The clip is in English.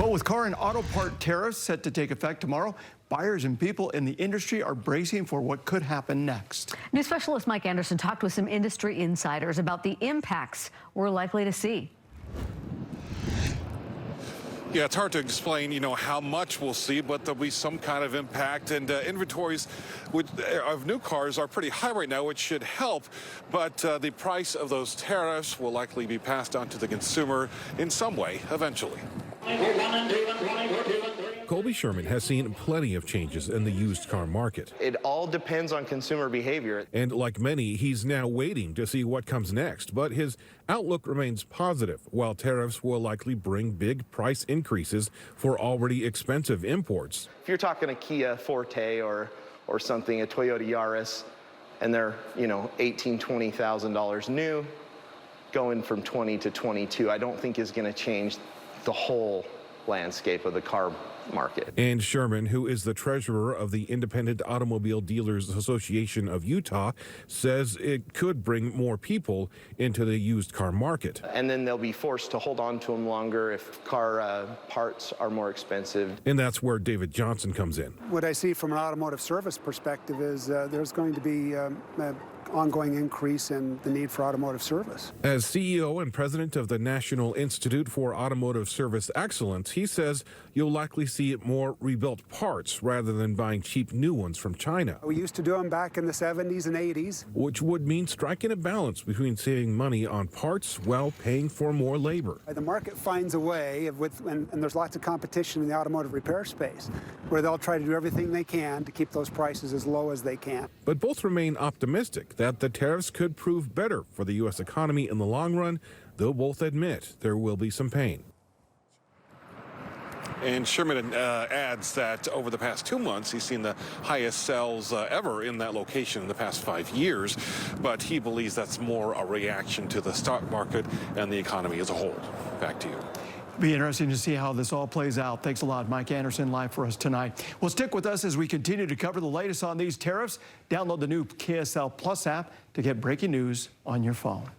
Well, with car and auto part tariffs set to take effect tomorrow, buyers and people in the industry are bracing for what could happen next. News specialist Mike Anderson talked with some industry insiders about the impacts we're likely to see. Yeah, it's hard to explain, how much we'll see, but there'll be some kind of impact. And inventories of new cars are pretty high right now, which should help. But the price of those tariffs will likely be passed on to the consumer in some way eventually. Colby Sherman has seen plenty of changes in the used car market. It all depends on consumer behavior. And like many, he's now waiting to see what comes next. But his outlook remains positive, while tariffs will likely bring big price increases for already expensive imports. If you're talking a Kia Forte or something, a Toyota Yaris, and they're, $18,000, $20,000 new, going from 20 to 22, I don't think is going to change the whole landscape of the car market. And Sherman, who is the treasurer of the Independent Automobile Dealers Association of Utah, says it could bring more people into the used car market. And then they'll be forced to hold on to them longer if car parts are more expensive. And that's where David Johnson comes in. What I see from an automotive service perspective is there's going to be an ongoing increase in the need for automotive service. As CEO and president of the National Institute for Automotive Service Excellence, he says you'll likely see more rebuilt parts rather than buying cheap new ones from China. We used to do them back in the 70s and 80s. Which would mean striking a balance between saving money on parts while paying for more labor. The market finds a way, and there's lots of competition in the automotive repair space, where they'll try to do everything they can to keep those prices as low as they can. But both remain optimistic that the tariffs could prove better for the U.S. economy in the long run, though both admit there will be some pain. And Sherman adds that over the past 2 months, he's seen the highest sales ever in that location in the past 5 years. But he believes that's more a reaction to the stock market and the economy as a whole. Back to you. It'll be interesting to see how this all plays out. Thanks a lot, Mike Anderson, live for us tonight. Well, stick with us as we continue to cover the latest on these tariffs. Download the new KSL Plus app to get breaking news on your phone.